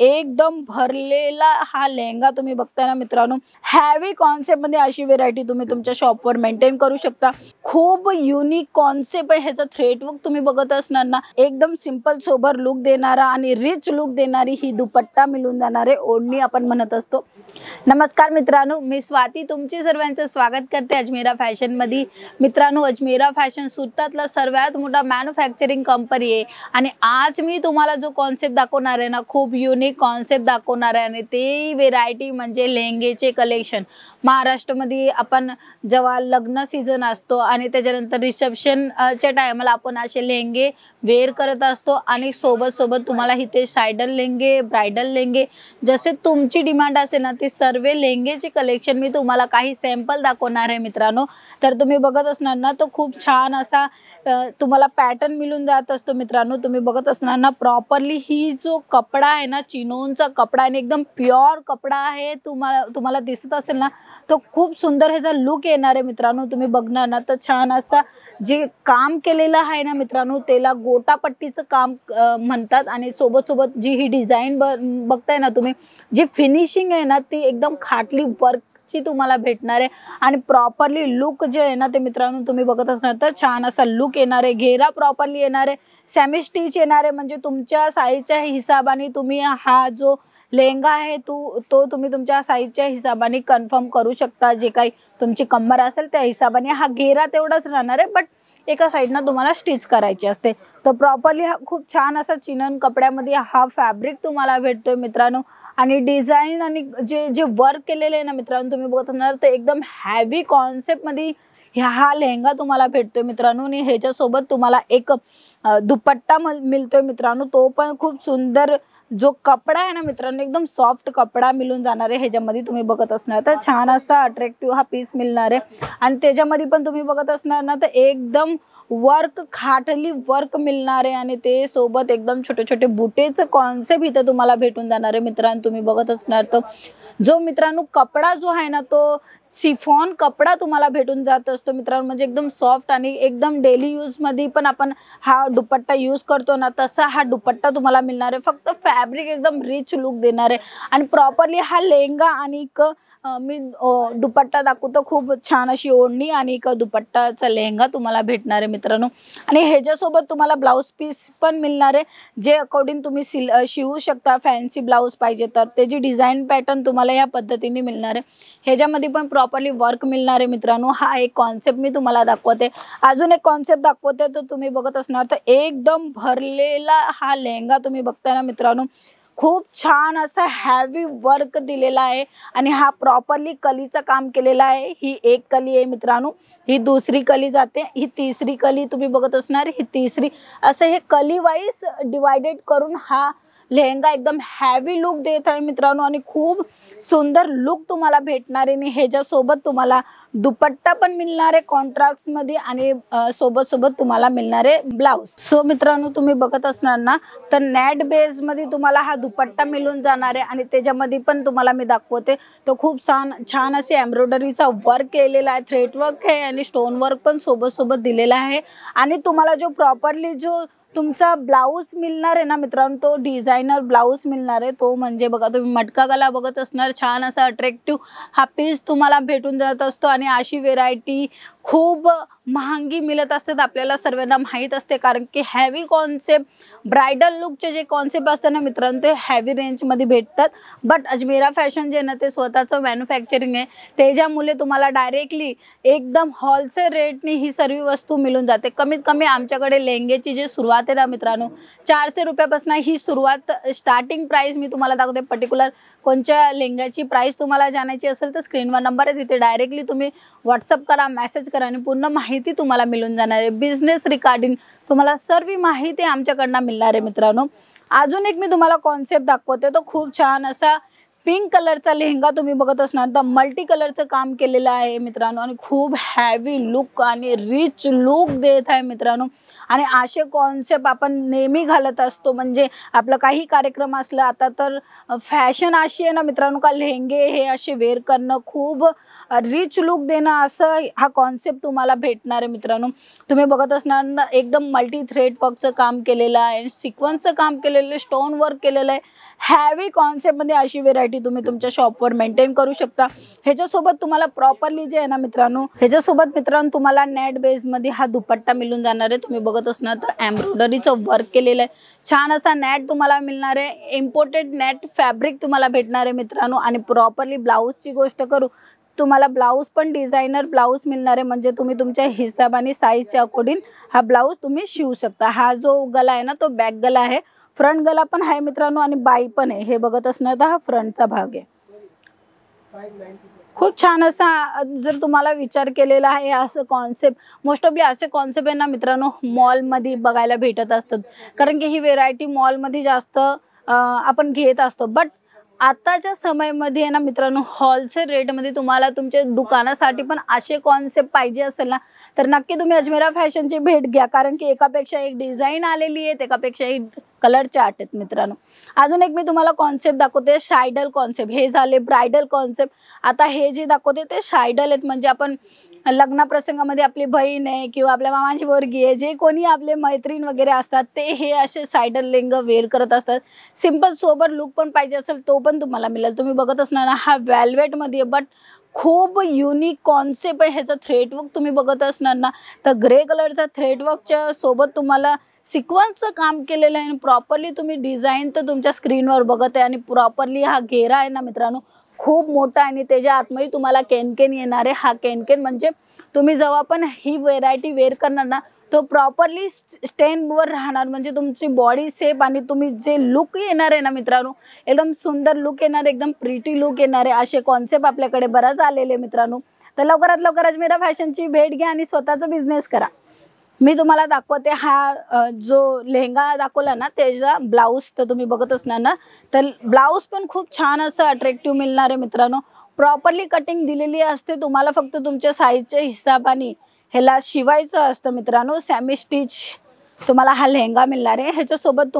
एकदम भरलेला हा लेहंगा तुम्ही बघताय ना मित्रांनो, हॅवी कॉन्सेप्ट मध्ये अशी व्हेरायटी तुम्ही तुमच्या शॉपवर मेंटेन करू शकता। खूप युनिक कॉन्सेप्ट आहे ह्याचा। थ्रेड वर्क तुम्ही बघत असणार ना, एकदम सिंपल सोबर लुक देणारा आणि रिच लुक देणारी ही दुपट्टा मिळून जाणारे ओढणी आपण म्हणत असतो। नमस्कार मित्रांनो, मी स्वाती तुमचे सर्वांचं स्वागत करते अजमेरा फॅशन मध्ये। मित्रांनो, अजमेरा फॅशन सुरतातला सर्वात मोठा मॅन्युफॅक्चरिंग कंपनी आहे आणि आज मी तुम्हाला जो कॉन्सेप्ट दाखवणार आहे ना, खूप युनिक कॉन्सेप्ट दाखवणार आहे आणि ते व्हेरायटी म्हणजे लेहंगेचे कलेक्शन। महाराष्ट्रामध्ये आपण जेव्हा लग्न सीझन असतो आणि त्याच्यानंतर रिसेप्शन च्या टायमाला आपण असे लेहंगे वेअर करत असतो आणि सोबत सोबत तुम्हाला इथे सायडल लेहंगे, ब्राइडल लेहंगे जसे तुमची डिमांड असेल ना, ते सर्व लेहंगेचे कलेक्शन मी तुम्हाला काही सॅम्पल दाखवणार आहे मित्रांनो। तर तुम्ही बघत असणार ना, तो खूप छान असा तुम्हाला पॅटर्न मिळून जात असतो मित्रांनो। तुम्ही बघत असणार ना, प्रॉपरली ही जो कपडा आहे ना, चिनोनचा कपडा आणि एकदम प्युअर कपडा आहे। तुम्हाला दिसत असेल ना, तो खूप सुंदर ह्याचा लुक येणार आहे मित्रांनो। तुम्ही बघणार ना, तर छान असा जे काम केलेलं आहे ना मित्रांनो, त्याला गोटापट्टीचं काम म्हणतात आणि सोबत सोबत जी ही डिझाईन बघताय ना तुम्ही, जी फिनिशिंग आहे ना, ती एकदम खाटली वर्क ची तुम्हाला भेटणार आहे आणि प्रॉपरली लुक जे आहे ना ते मित्रांनो तुम्ही बघत असणार तर छान असा लुक येणार आहे। घेरा प्रॉपरली येणार आहे, सेमी स्टिच येणार आहे, म्हणजे तुमच्या साईजच्या हिशोबाने तुम्ही हा जो लेहंगा आहे तो तुम्ही तुमच्या साईजच्या हिशोबाने कन्फर्म करू शकता। जे काही तुमची कंबर असेल त्या हिशोबाने हा घेरा तेवढाच राहणार आहे, बट एका साइडना तुम्हाला स्टिच करायची असते। तर प्रॉपरली हा खूप छान असा चिनन कपड्यामध्ये हा फॅब्रिक तुम्हाला भेटतोय मित्रांनो आणि डिझाईन आणि जे वर्क केलेले आहे ना मित्रांनो, तुम्ही बघत असणार तर एकदम हॅवी कॉन्सेप्ट मध्ये हा लेहंगा तुम्हाला भेटतोय मित्रांनो। आणि ह्याच्या सोबत तुम्हाला एक दुपट्टा मिळतोय मित्रांनो, तो पण खूप सुंदर जो कपडा आहे ना मित्रांनो, एकदम सॉफ्ट कपडा मिळून जाणार आहे। ह्याच्यामध्ये तुम्ही बघत असणार तर छान असा अट्रॅक्टिव्ह हा पीस मिळणार आहे आणि त्याच्यामध्ये पण तुम्ही बघत असणार ना, तर एकदम वर्क खाटली वर्क मिळणार आहे आणि ते सोबत एकदम छोटे छोटे बुटेचं कॉन्सेप्ट इथे तुम्हाला भेटून जाणार आहे मित्रांनो। तुम्ही बघत असणार तर जो मित्रांनो कपडा जो आहे ना, तो सिफॉन कपडा तुम्हाला भेटून जात असतो मित्रांनो, म्हणजे एकदम सॉफ्ट आणि एकदम डेली यूज मध्ये पण आपण हा दुपट्टा यूज करतो ना, तसा हा दुपट्टा तुम्हाला मिळणार आहे। फक्त फॅब्रिक एकदम रिच लुक देणार आहे आणि प्रॉपरली हा लेहंगा आणि मी दुपट्टा दाखवतो, खूप छान अशी ओढणी आणि एक दुपट्टाचा लेहंगा तुम्हाला भेटणार आहे मित्रांनो। आणि ह्याच्यासोबत तुम्हाला ब्लाउज पीस पण मिळणार आहे, जे अकॉर्डिंग तुम्ही शिवू शकता। फॅन्सी ब्लाउज पाहिजे तर त्याची डिझाईन पॅटर्न तुम्हाला या पद्धतीने मिळणार आहे। ह्याच्यामध्ये पण प्रॉपरली वर्क मिळणार आहे मित्रांनो। हा एक कॉन्सेप्ट मी तुम्हाला दाखवते। अजून एक कॉन्सेप्ट दाखवते, तर तुम्ही बघत असणार तर एकदम भरलेला हा लेहंगा तुम्ही बघताय ना मित्रांनो, खूप छान असा हॅवी वर्क दिलेला आहे आणि हा प्रॉपरली कलीचं काम केलेला आहे। ही एक कली आहे मित्रांनो, ही दुसरी कली जाते, ही तिसरी कली तुम्ही बघत असणार, ही तिसरी, असं हे कली वाईज डिवाइडेड करून हा लेहंगा एकदम हॅवी लुक देत आहे मित्रांनो आणि खूप सुंदर लुक तुम्हाला भेटणार आहे। ह्याच्या सोबत तुम्हाला दुपट्टा पण मिळणार आहे कॉन्ट्रास्ट मध्ये आणि सोबत सोबत तुम्हाला मिळणार आहे ब्लाउज। सो मित्रांनो, तुम्ही बघत असणार ना, तर नेट बेस मध्ये तुम्हाला हा दुपट्टा मिळून जाणार आहे आणि त्याच्यामध्ये पण तुम्हाला मी दाखवते, तो खूप छान असे एम्ब्रॉयडरीचा वर्क केलेला आहे, थ्रेड वर्क आहे आणि स्टोन वर्क पण सोबत सोबत दिलेला आहे। आणि तुम्हाला जो प्रॉपरली जो तुमचा ब्लाउज मिळणार आहे ना मित्रांनो, तो डिझायनर ब्लाउज मिळणार आहे। तो म्हणजे बघा, तुम्ही मटका गला बघत असणार, छान असा अट्रॅक्टिव्ह हा पीस तुम्हाला भेटून जात असतो आणि अशी व्हेरायटी खूप महागी मिळत असतात, आपल्याला सर्वांना माहीत असते, कारण की हॅवी कॉन्सेप्ट ब्राइडल लुकचे जे कॉन्सेप्ट असतात ना मित्रांनो, ते हॅवी रेंजमध्ये भेटतात। बट अजमेरा फॅशन जे ना, ते स्वतःचं मॅन्युफॅक्चरिंग आहे, त्याच्यामुळे तुम्हाला डायरेक्टली एकदम होलसेल रेटनी ही सर्व वस्तू मिळून जाते। कमीत कमी आमच्याकडे लेहंग्याची जी सुरुवात आहे ना मित्रांनो, 400 रुपयापासून ही सुरुवात, स्टार्टिंग प्राइस मी तुम्हाला दाखवते। पर्टिक्युलर कोणत्या लेहंग्याची प्राइस तुम्हाला जाणायची असेल तर स्क्रीनवर नंबर आहे, तिथे डायरेक्टली तुम्ही व्हॉट्सअप करा, मेसेज करा आणि पूर्ण माहिती तुम्हाला मिळून जाणार आहे। बिझनेस रिगार्डिंग तुम्हाला सर्व माहिती आमच्याकडनं मिळणार आहे मित्रांनो। अजून एक मी तुम्हाला कॉन्सेप्ट दाखवते, तो खूप छान असा पिंक कलरचा लेहंगा तुम्ही बघत असणार, तर मल्टी कलरचं काम केलेलं आहे मित्रांनो आणि खूप हॅवी लुक आणि रिच लुक देत आहे मित्रांनो। आणि असे कॉन्सेप्ट आपण नेहमी घालत असतो. म्हणजे आपलं काही कार्यक्रम असलं, आता तर फॅशन अशी आहे ना मित्रांनो का लेहंगे हे असे वेअर करणं, खूप रिच लुक देणं, असं हा कॉन्सेप्ट तुम्हाला भेटणार आहे मित्रांनो. तुम्ही बघत असणार ना, एकदम मल्टी थ्रेड वर्कचं काम केलेलं आहे, सिक्वन्सचं काम केलेलं आहे, स्टोन वर्क केलेलं आहे. हॅवी कॉन्सेप्टमध्ये अशी व्हेरायटी तुम्ही तुमच्या शॉपवर मेंटेन करू शकता. ह्याच्यासोबत तुम्हाला प्रॉपरली जे आहे ना मित्रांनो, ह्याच्यासोबत मित्रांनो तुम्हाला नेट बेसमध्ये हा दुपट्टा मिळून जाणार आहे. तुम्ही बघत असणार तर एम्ब्रॉयडरीचं वर्क केलेलं आहे, छान असा नेट तुम्हाला मिळणार आहे, इम्पोर्टेड नेट फॅब्रिक तुम्हाला भेटणार आहे मित्रांनो. आणि प्रॉपरली ब्लाऊजची गोष्ट करू, तुम्हाला ब्लाऊज पण डिझायनर ब्लाऊज मिळणार आहे. म्हणजे तुम्ही तुमच्या हिशोबाने साईजच्या अकॉर्डिंग हा ब्लाऊज तुम्ही शिवू शकता. हा जो गला आहे ना तो बॅक गला आहे, फ्रंट गला पण आहे मित्रांनो आणि बाई पण आहे. हे बघत असणार तर हा फ्रंटचा भाग आहे. खूप छान असा जर तुम्हाला विचार केलेला आहे असं कॉन्सेप्ट, मोस्ट ऑफली असे कॉन्सेप्ट आहे ना मित्रांनो मॉलमध्ये बघायला भेटत असतात, कारण की ही व्हेरायटी मॉलमध्ये जास्त आपण घेत असतो. बट आताच्या समयामध्ये आहे ना मित्रांनो होलसेल रेटमध्ये तुम्हाला तुमच्या दुकानासाठी पण असे कॉन्सेप्ट पाहिजे असेल ना, तर नक्की तुम्ही अजमेरा फॅशनची भेट घ्या, कारण की एकापेक्षा एक डिझाईन आलेली आहे, एकापेक्षा एक कलर चार्ट आहेत मित्रांनो. अजून एक मी तुम्हाला कॉन्सेप्ट दाखवते, शायडल कॉन्सेप्ट. हे झाले ब्रायडल कॉन्सेप्ट. आता हे जे दाखवते ते शायडल आहेत, म्हणजे आपण लग्न प्रसंगामध्ये आपली बहीण आहे किंवा आपल्या मामाची पोरगी आहे, जे कोणी आपले मैत्रीण वगैरे असतात ते हे असे सायडल लेंगा वेअर करत असतात. सिंपल सोबर लुक पण पाहिजे असेल तो पण तुम्हाला मिळेल. तुम्ही बघत असणार ना हा वेल्वेटमध्ये, बट खूप युनिक कॉन्सेप्ट आहे. ह्याचा थ्रेडवर्क तुम्ही बघत असणार ना, तर ग्रे कलरचा थ्रेडवर्कच्या सोबत तुम्हाला सिक्वन्सचं काम केलेलं आहे. प्रॉपरली तुम्ही डिझाईन तर तुमच्या स्क्रीनवर बघत आहे, आणि प्रॉपरली हा घेरा आहे ना मित्रांनो खूप मोठा, आणि त्याच्या आतमध्ये तुम्हाला केनकेन येणार आहे. हा केनकेन म्हणजे तुम्ही जेव्हा पण ही व्हेरायटी वेअर करणार ना, तो प्रॉपरली स्टँडवर राहणार, म्हणजे तुमची बॉडी शेप आणि तुम्ही जे लुक येणार आहे ना मित्रांनो, एकदम सुंदर लुक येणार, एकदम प्रिटी लुक येणार आहे. असे कॉन्सेप्ट आपल्याकडे बरंच आलेले मित्रांनो. तर लवकरात लवकर अजमेरा फॅशनची भेट घ्या आणि स्वतःचा बिझनेस करा. मी तुम्हाला दाखवते हा जो लेहंगा दाखवला ना त्याचा ब्लाऊज, तर तुम्ही बघत असणार ना, तर ब्लाऊज पण खूप छान असं अट्रॅक्टिव्ह मिळणार आहे मित्रांनो. प्रॉपरली कटिंग दिलेली असते, तुम्हाला फक्त तुमच्या साईजच्या हिशोबाने ह्याला शिवायचं असतं मित्रांनो. सॅमी स्टिच तुम्हाला हा लेहंगा मिळणार आहे. ह्याच्यासोबत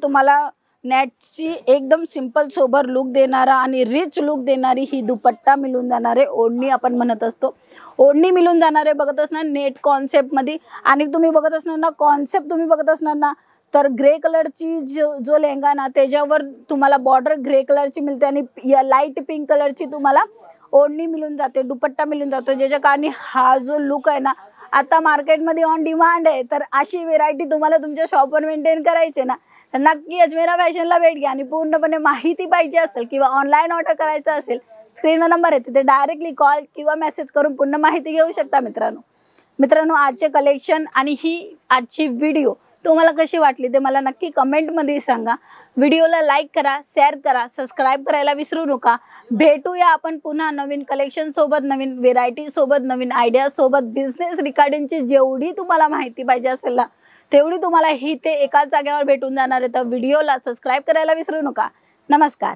तुम्हाला नेटची एकदम सिंपल सोबर लुक देणारा आणि रिच लुक देणारी ही दुपट्टा मिळून जाणार आहे. ओढणी आपण म्हणत असतो, ओढणी मिळून जाणार आहे. बघत असणार नेट कॉन्सेप्टमध्ये. आणि तुम्ही बघत असणार ना कॉन्सेप्ट, तुम्ही बघत असणार ना, तर ग्रे कलरची जो लेहंगा ना त्याच्यावर तुम्हाला बॉर्डर ग्रे कलरची मिळते, आणि लाईट पिंक कलरची तुम्हाला ओढणी मिळून जाते, दुपट्टा मिळून जातो, ज्याच्या कारणे हा जो लुक आहे ना आता मार्केटमध्ये ऑन डिमांड आहे. तर अशी व्हेरायटी तुम्हाला तुमच्या शॉपवर मेंटेन करायची ना, तर नक्की अजमेरा फॅशनला भेट घ्या. आणि पूर्णपणे माहिती पाहिजे असेल किंवा ऑनलाईन ऑर्डर करायचं असेल, स्क्रीनवर नंबर आहे तिथे डायरेक्टली कॉल किंवा मेसेज करून पूर्ण माहिती घेऊ शकता मित्रांनो. आजचे कलेक्शन आणि ही आजची व्हिडिओ तुम्हाला कशी वाटली ते मला नक्की कमेंटमध्ये सांगा. व्हिडिओला लाईक करा, शेअर करा, सबस्क्राईब करायला विसरू नका. भेटूया आपण पुन्हा नवीन कलेक्शन सोबत, नवीन व्हेरायटी सोबत, नवीन आयडिया सोबत. बिझनेस रिगार्डिंगची जेवढी तुम्हाला माहिती पाहिजे असेल ना तेवढी तुम्हाला ही ते एकाच जागेवर भेटून जाणार आहे. तर व्हिडिओला सबस्क्राईब करायला विसरू नका. नमस्कार.